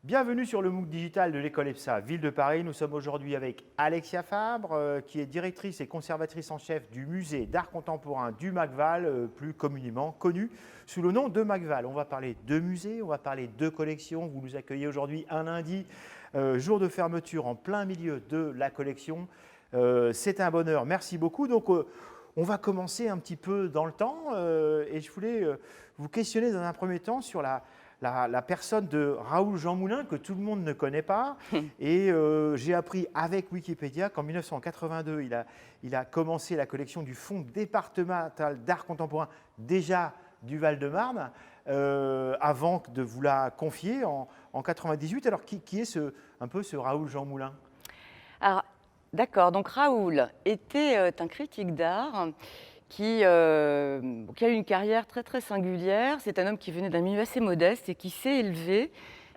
Bienvenue sur le MOOC digital de l'école EPSA Ville de Paris. Nous sommes aujourd'hui avec Alexia Fabre, qui est directrice et conservatrice en chef du musée d'art contemporain du Macval, plus communément connu sous le nom de Macval. On va parler de musée, on va parler de collection. Vous nous accueillez aujourd'hui un lundi, jour de fermeture en plein milieu de la collection. C'est un bonheur, merci beaucoup. Donc, on va commencer un petit peu dans le temps et je voulais vous questionner dans un premier temps sur la personne de Raoul Jean Moulin, que tout le monde ne connaît pas. Et j'ai appris avec Wikipédia qu'en 1982, il a commencé la collection du Fonds départemental d'art contemporain, déjà du Val-de-Marne, avant de vous la confier en 1998. Alors, qui est un peu ce Raoul Jean Moulin? Alors, d'accord, donc Raoul était un critique d'art qui a eu une carrière très très singulière. C'est un homme qui venait d'un milieu assez modeste et qui s'est élevé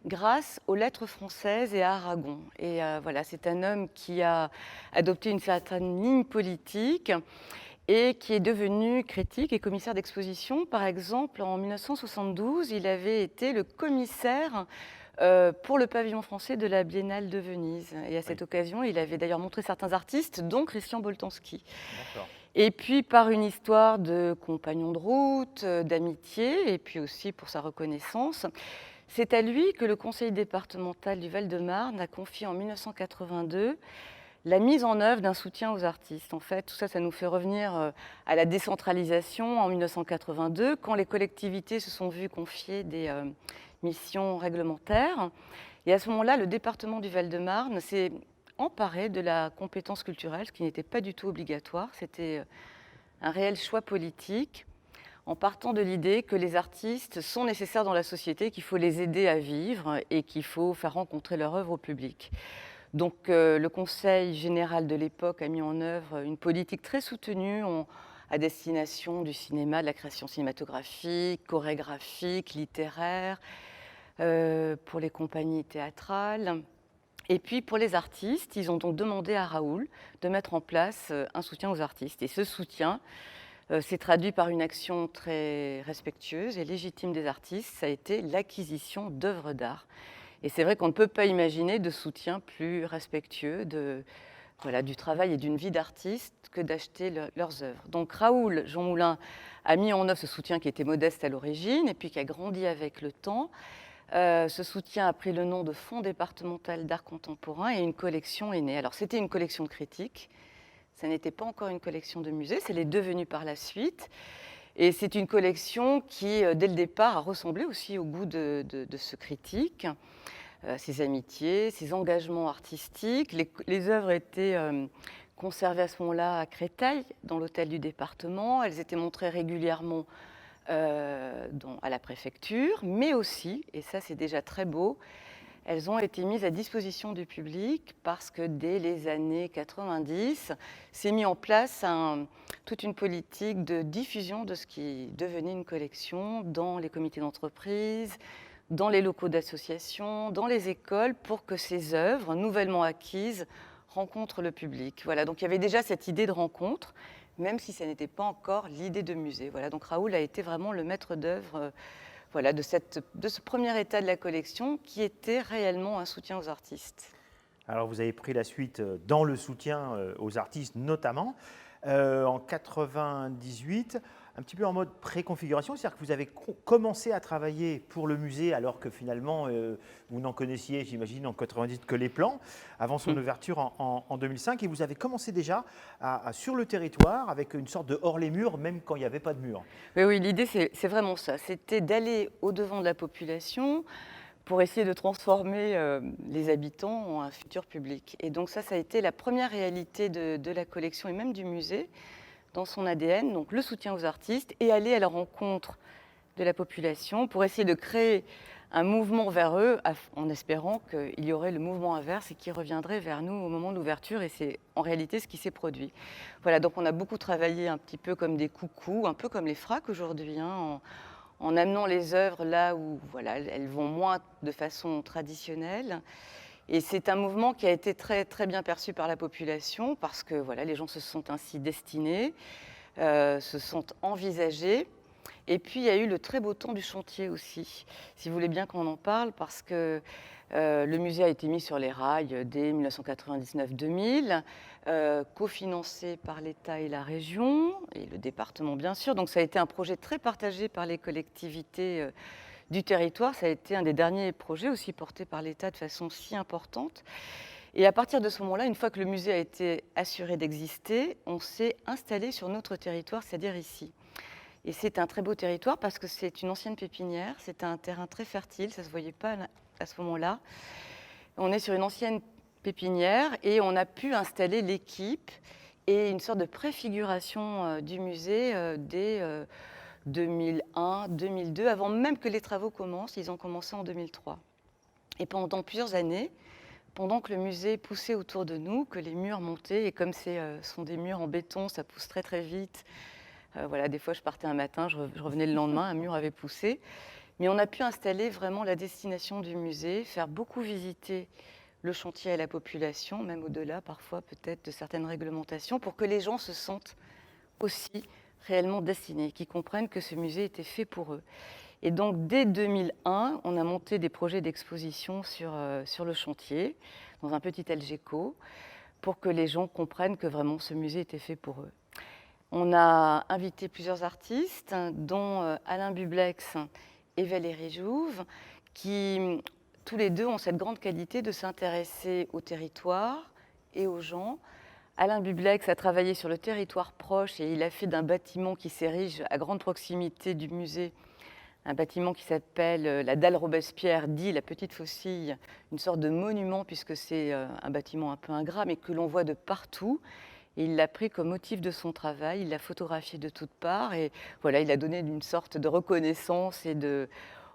grâce aux lettres françaises et à Aragon. Et voilà, c'est un homme qui a adopté une certaine ligne politique et qui est devenu critique et commissaire d'exposition. Par exemple, en 1972, il avait été le commissaire pour le pavillon français de la Biennale de Venise. Et à cette occasion, il avait d'ailleurs montré certains artistes, dont Christian Boltanski. Et puis, par une histoire de compagnon de route, d'amitié, et puis aussi pour sa reconnaissance, c'est à lui que le conseil départemental du Val-de-Marne a confié en 1982 la mise en œuvre d'un soutien aux artistes. En fait, tout ça, ça nous fait revenir à la décentralisation en 1982, quand les collectivités se sont vues confier des missions réglementaires. Et à ce moment-là, le département du Val-de-Marne s'est emparé de la compétence culturelle, ce qui n'était pas du tout obligatoire. C'était un réel choix politique, en partant de l'idée que les artistes sont nécessaires dans la société, qu'il faut les aider à vivre et qu'il faut faire rencontrer leur œuvre au public. Donc le Conseil général de l'époque a mis en œuvre une politique très soutenue à destination du cinéma, de la création cinématographique, chorégraphique, littéraire, pour les compagnies théâtrales. Et puis pour les artistes, ils ont donc demandé à Raoul de mettre en place un soutien aux artistes. Et ce soutien s'est traduit par une action très respectueuse et légitime des artistes. Ça a été l'acquisition d'œuvres d'art. Et c'est vrai qu'on ne peut pas imaginer de soutien plus respectueux du travail et d'une vie d'artiste que d'acheter leurs œuvres. Donc Raoul Jean Moulin a mis en œuvre ce soutien qui était modeste à l'origine et puis qui a grandi avec le temps. Ce soutien a pris le nom de Fonds départemental d'art contemporain et une collection est née. Alors c'était une collection de critiques, ça n'était pas encore une collection de musée, ça l'est devenu par la suite. Et c'est une collection qui, dès le départ, a ressemblé aussi au goût de ce critique, ses amitiés, ses engagements artistiques. Les œuvres étaient conservées à ce moment-là à Créteil, dans l'hôtel du département. Elles étaient montrées régulièrement à la préfecture, mais aussi, et ça c'est déjà très beau, elles ont été mises à disposition du public parce que dès les années 90, s'est mis en place toute une politique de diffusion de ce qui devenait une collection dans les comités d'entreprise, dans les locaux d'associations, dans les écoles, pour que ces œuvres nouvellement acquises rencontrent le public. Voilà, donc il y avait déjà cette idée de rencontre, même si ce n'était pas encore l'idée de musée. Voilà, donc Raoul a été vraiment le maître d'œuvre de ce premier état de la collection qui était réellement un soutien aux artistes. Alors, vous avez pris la suite dans le soutien aux artistes, notamment en 98, un petit peu en mode préconfiguration, c'est-à-dire que vous avez commencé à travailler pour le musée alors que finalement vous n'en connaissiez, j'imagine, en 98 que les plans, avant son ouverture en 2005, et vous avez commencé déjà sur le territoire avec une sorte de hors les murs, même quand il n'y avait pas de murs. Oui, l'idée c'est vraiment ça, c'était d'aller au-devant de la population, pour essayer de transformer les habitants en un futur public. Et donc ça a été la première réalité de la collection et même du musée, dans son ADN, donc le soutien aux artistes et aller à la rencontre de la population pour essayer de créer un mouvement vers eux, en espérant qu'il y aurait le mouvement inverse et qui reviendrait vers nous au moment de l'ouverture, et c'est en réalité ce qui s'est produit. Voilà, donc on a beaucoup travaillé un petit peu comme des coucous, un peu comme les fracs aujourd'hui, en amenant les œuvres là où elles vont moins de façon traditionnelle. Et c'est un mouvement qui a été très, très bien perçu par la population parce que les gens se sont ainsi destinés, se sont envisagés. Et puis, il y a eu le très beau temps du chantier aussi, si vous voulez bien qu'on en parle, parce que le musée a été mis sur les rails dès 1999-2000, cofinancé par l'État et la région, et le département bien sûr. Donc ça a été un projet très partagé par les collectivités du territoire. Ça a été un des derniers projets aussi portés par l'État de façon si importante. Et à partir de ce moment-là, une fois que le musée a été assuré d'exister, on s'est installé sur notre territoire, c'est-à-dire ici. Et c'est un très beau territoire parce que c'est une ancienne pépinière, c'est un terrain très fertile, ça ne se voyait pas à ce moment-là. On est sur une ancienne pépinière et on a pu installer l'équipe et une sorte de préfiguration du musée dès 2001-2002, avant même que les travaux commencent. Ils ont commencé en 2003. Et pendant plusieurs années, pendant que le musée poussait autour de nous, que les murs montaient, et comme ce sont des murs en béton, ça pousse très très vite. Voilà, des fois, je partais un matin, je revenais le lendemain, un mur avait poussé. Mais on a pu installer vraiment la destination du musée, faire beaucoup visiter le chantier à la population, même au-delà parfois peut-être de certaines réglementations, pour que les gens se sentent aussi réellement destinés, qu'ils comprennent que ce musée était fait pour eux. Et donc, dès 2001, on a monté des projets d'exposition sur le chantier, dans un petit Algeco, pour que les gens comprennent que vraiment ce musée était fait pour eux. On a invité plusieurs artistes, dont Alain Bublex et Valérie Jouve, qui tous les deux ont cette grande qualité de s'intéresser au territoire et aux gens. Alain Bublex a travaillé sur le territoire proche et il a fait d'un bâtiment qui s'érige à grande proximité du musée, un bâtiment qui s'appelle la Dalle Robespierre, dit la Petite Faucille, une sorte de monument puisque c'est un bâtiment un peu ingrat mais que l'on voit de partout. Et il l'a pris comme motif de son travail, il l'a photographié de toutes parts et voilà, il a donné une sorte de reconnaissance et de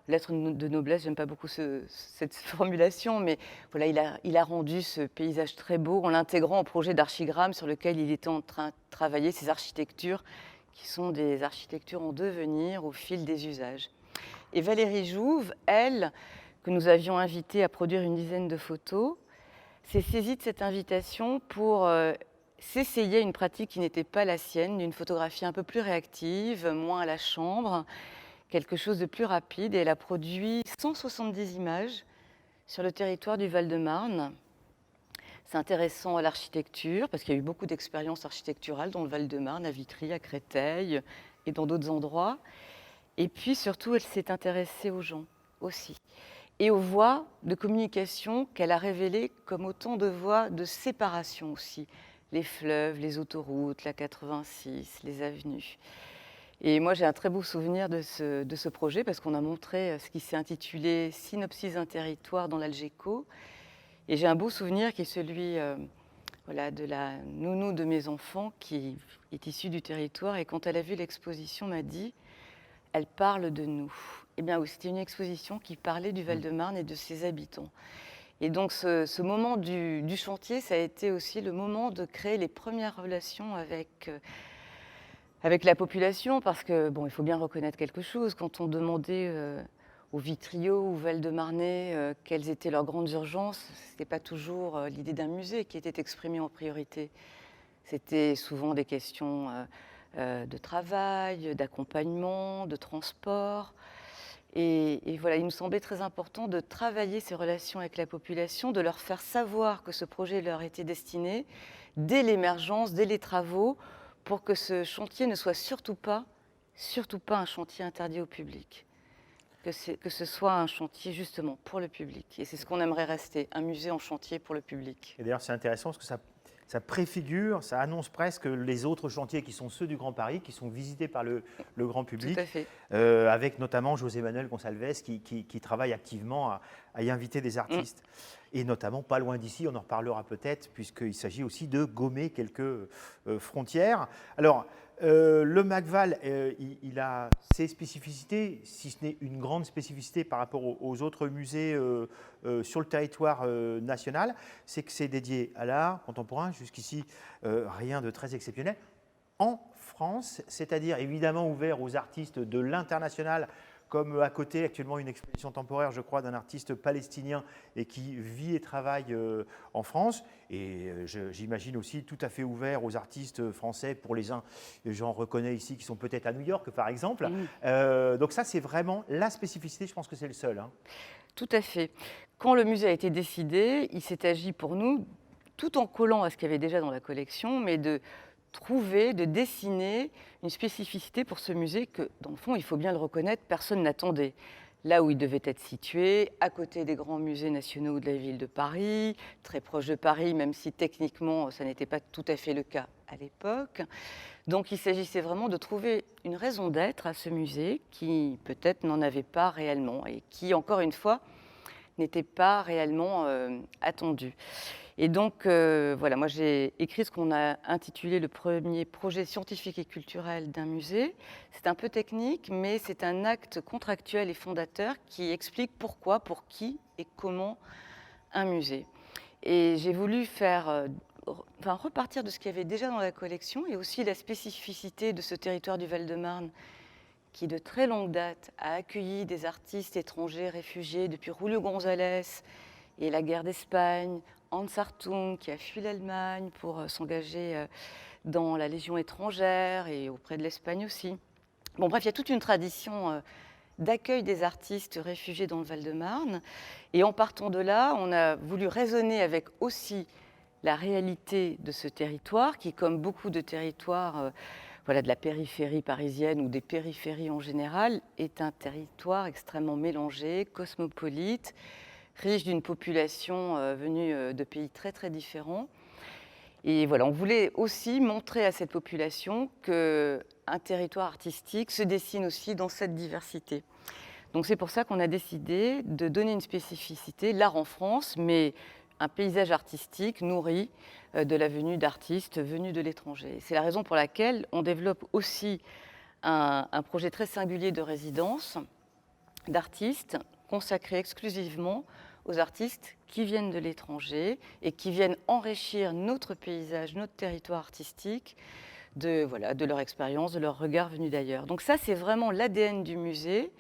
lettre de noblesse. J'aime pas beaucoup cette formulation, mais voilà, il a rendu ce paysage très beau en l'intégrant au projet d'archigramme sur lequel il était en train de travailler, ces architectures qui sont des architectures en devenir au fil des usages. Et Valérie Jouve, elle, que nous avions invitée à produire une dizaine de photos, s'est saisie de cette invitation pour s'essayer une pratique qui n'était pas la sienne, une photographie un peu plus réactive, moins à la chambre, quelque chose de plus rapide. Et elle a produit 170 images sur le territoire du Val-de-Marne. C'est intéressant à l'architecture, parce qu'il y a eu beaucoup d'expériences architecturales dans le Val-de-Marne, à Vitry, à Créteil et dans d'autres endroits. Et puis surtout, elle s'est intéressée aux gens aussi. Et aux voies de communication qu'elle a révélées comme autant de voies de séparation aussi. Les fleuves, les autoroutes, la 86, les avenues. Et moi, j'ai un très beau souvenir de ce projet parce qu'on a montré ce qui s'est intitulé « Synopsis d'un territoire » dans l'Algeco. Et j'ai un beau souvenir qui est celui de la nounou de mes enfants qui est issue du territoire. Et quand elle a vu l'exposition, m'a dit « Elle parle de nous ». Eh bien oui, c'était une exposition qui parlait du Val-de-Marne et de ses habitants. Et donc ce moment du chantier, ça a été aussi le moment de créer les premières relations avec la population, parce que, bon, il faut bien reconnaître quelque chose, quand on demandait aux Vitriots ou Val-de-Marnais quelles étaient leurs grandes urgences, ce n'était pas toujours l'idée d'un musée qui était exprimée en priorité. C'était souvent des questions de travail, d'accompagnement, de transport. Et voilà, il nous semblait très important de travailler ces relations avec la population, de leur faire savoir que ce projet leur était destiné dès l'émergence, dès les travaux, pour que ce chantier ne soit surtout pas un chantier interdit au public. Que ce soit un chantier justement pour le public. Et c'est ce qu'on aimerait rester, un musée en chantier pour le public. Et d'ailleurs, c'est intéressant parce que ça préfigure, ça annonce presque les autres chantiers qui sont ceux du Grand Paris, qui sont visités par le grand public, Tout à fait. avec notamment José Manuel Gonçalves qui travaille activement à y inviter des artistes. Et notamment pas loin d'ici, on en reparlera peut-être, puisqu'il s'agit aussi de gommer quelques frontières. Alors, le MACVAL, il a ses spécificités, si ce n'est une grande spécificité par rapport aux autres musées sur le territoire national, c'est que c'est dédié à l'art contemporain, jusqu'ici rien de très exceptionnel, en France, c'est-à-dire évidemment ouvert aux artistes de l'international, comme à côté actuellement une exposition temporaire, je crois, d'un artiste palestinien et qui vit et travaille en France. Et j'imagine aussi tout à fait ouvert aux artistes français. Pour les uns, j'en reconnais ici qui sont peut-être à New York, par exemple. Donc ça, c'est vraiment la spécificité. Je pense que c'est le seul. Hein. Tout à fait. Quand le musée a été décidé, il s'est agi pour nous, tout en collant à ce qu'il y avait déjà dans la collection, mais de trouver, de dessiner une spécificité pour ce musée que, dans le fond, il faut bien le reconnaître, personne n'attendait. Là où il devait être situé, à côté des grands musées nationaux de la ville de Paris, très proche de Paris, même si techniquement ça n'était pas tout à fait le cas à l'époque. Donc il s'agissait vraiment de trouver une raison d'être à ce musée qui peut-être n'en avait pas réellement et qui, encore une fois, n'était pas réellement attendu. Et donc, voilà, moi j'ai écrit ce qu'on a intitulé le premier projet scientifique et culturel d'un musée. C'est un peu technique, mais c'est un acte contractuel et fondateur qui explique pourquoi, pour qui et comment un musée. Et j'ai voulu repartir de ce qu'il y avait déjà dans la collection et aussi la spécificité de ce territoire du Val-de-Marne qui, de très longue date, a accueilli des artistes étrangers réfugiés depuis Julio González et la guerre d'Espagne, Hans Hartung qui a fui l'Allemagne pour s'engager dans la Légion étrangère et auprès de l'Espagne aussi. Bon, bref, il y a toute une tradition d'accueil des artistes réfugiés dans le Val-de-Marne. Et en partant de là, on a voulu raisonner avec aussi la réalité de ce territoire qui, comme beaucoup de territoires de la périphérie parisienne ou des périphéries en général, est un territoire extrêmement mélangé, cosmopolite, riche d'une population venue de pays très très différents. Et voilà, on voulait aussi montrer à cette population qu'un territoire artistique se dessine aussi dans cette diversité. Donc c'est pour ça qu'on a décidé de donner une spécificité, l'art en France, mais un paysage artistique nourri de la venue d'artistes venus de l'étranger. C'est la raison pour laquelle on développe aussi un projet très singulier de résidence d'artistes consacré exclusivement aux artistes qui viennent de l'étranger et qui viennent enrichir notre paysage, notre territoire artistique de leur expérience, de leur regard venu d'ailleurs. Donc ça, c'est vraiment l'ADN du musée.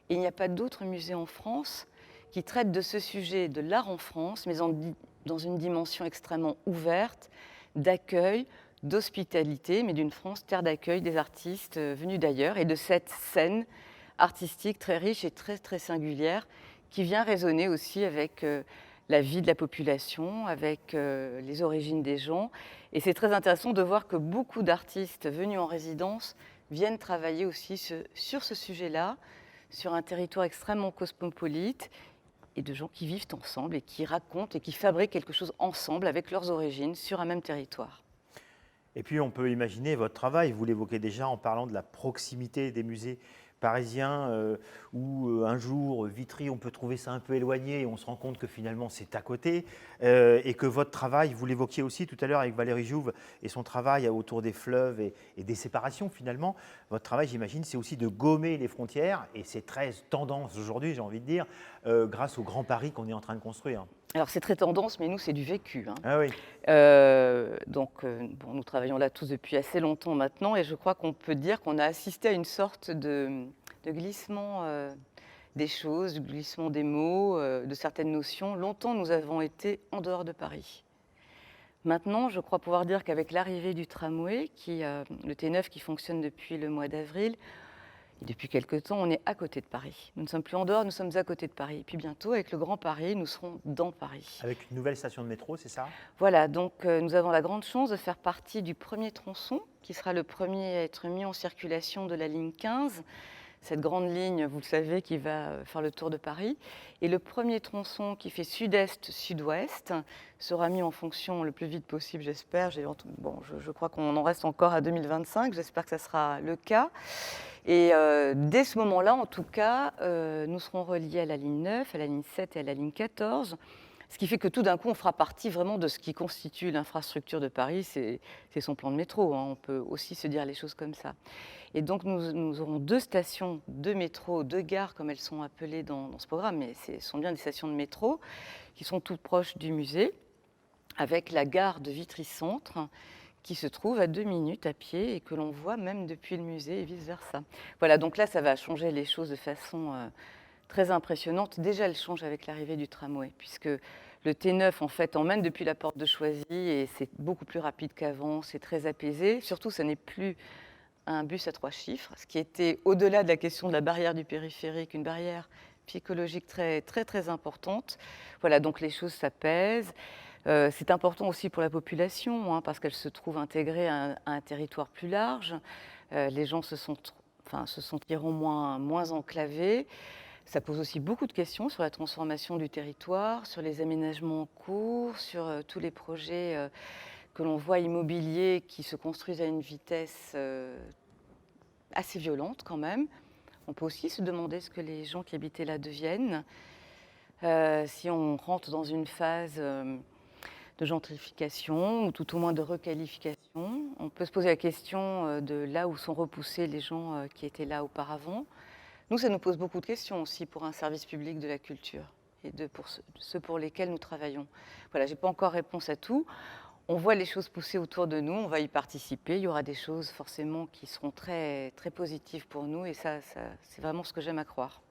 Et il n'y a pas d'autre musée en France qui traite de ce sujet de l'art en France, mais dans une dimension extrêmement ouverte, d'accueil, d'hospitalité, mais d'une France terre d'accueil des artistes venus d'ailleurs et de cette scène artistique très riche et très, très singulière qui vient résonner aussi avec la vie de la population, avec les origines des gens. Et c'est très intéressant de voir que beaucoup d'artistes venus en résidence viennent travailler aussi sur ce sujet-là, sur un territoire extrêmement cosmopolite, et de gens qui vivent ensemble et qui racontent et qui fabriquent quelque chose ensemble avec leurs origines sur un même territoire. Et puis on peut imaginer votre travail, vous l'évoquez déjà en parlant de la proximité des musées parisiens où un jour, Vitry, on peut trouver ça un peu éloigné et on se rend compte que finalement c'est à côté et que votre travail, vous l'évoquiez aussi tout à l'heure avec Valérie Jouve et son travail autour des fleuves et des séparations finalement, votre travail j'imagine c'est aussi de gommer les frontières et c'est très tendance aujourd'hui j'ai envie de dire grâce au Grand Paris qu'on est en train de construire. Alors c'est très tendance, mais nous c'est du vécu. Hein. Ah oui. Nous travaillons là tous depuis assez longtemps maintenant et je crois qu'on peut dire qu'on a assisté à une sorte de glissement des choses, du glissement des mots, de certaines notions. Longtemps nous avons été en dehors de Paris. Maintenant, je crois pouvoir dire qu'avec l'arrivée du tramway, le T9 qui fonctionne depuis le mois d'avril, et depuis quelque temps, on est à côté de Paris. Nous ne sommes plus en dehors, nous sommes à côté de Paris. Et puis bientôt, avec le Grand Paris, nous serons dans Paris. Avec une nouvelle station de métro, c'est ça? Voilà, donc nous avons la grande chance de faire partie du premier tronçon, qui sera le premier à être mis en circulation de la ligne 15. Cette grande ligne, vous le savez, qui va faire le tour de Paris. Et le premier tronçon qui fait sud-est-sud-ouest sera mis en fonction le plus vite possible, j'espère. Je crois qu'on en reste encore à 2025, j'espère que ça sera le cas. Et dès ce moment-là, en tout cas, nous serons reliés à la ligne 9, à la ligne 7 et à la ligne 14, ce qui fait que tout d'un coup, on fera partie vraiment de ce qui constitue l'infrastructure de Paris, c'est son plan de métro, hein. On peut aussi se dire les choses comme ça. Et donc, nous aurons 2 stations de métro, 2 gares, comme elles sont appelées dans ce programme, mais ce sont bien des stations de métro qui sont toutes proches du musée, avec la gare de Vitry-Centre, qui se trouve à 2 minutes à pied et que l'on voit même depuis le musée et vice-versa. Voilà, donc là, ça va changer les choses de façon très impressionnante. Déjà, elle change avec l'arrivée du tramway, puisque le T9, en fait, emmène depuis la porte de Choisy et c'est beaucoup plus rapide qu'avant, c'est très apaisé. Surtout, ce n'est plus un bus à 3 chiffres, ce qui était au-delà de la question de la barrière du périphérique, une barrière psychologique très, très, très importante. Voilà, donc les choses s'apaisent. C'est important aussi pour la population, hein, parce qu'elle se trouve intégrée à un territoire plus large. Les gens se sentiront moins enclavés. Ça pose aussi beaucoup de questions sur la transformation du territoire, sur les aménagements en cours, sur tous les projets que l'on voit immobiliers qui se construisent à une vitesse assez violente quand même. On peut aussi se demander ce que les gens qui habitaient là deviennent. Si on rentre dans une phase de gentrification ou tout au moins de requalification, on peut se poser la question de là où sont repoussés les gens qui étaient là auparavant. Nous, ça nous pose beaucoup de questions aussi pour un service public de la culture et pour ceux pour lesquels nous travaillons. Voilà, je n'ai pas encore réponse à tout. On voit les choses pousser autour de nous, on va y participer. Il y aura des choses forcément qui seront très, très positives pour nous et ça c'est vraiment ce que j'aime à croire.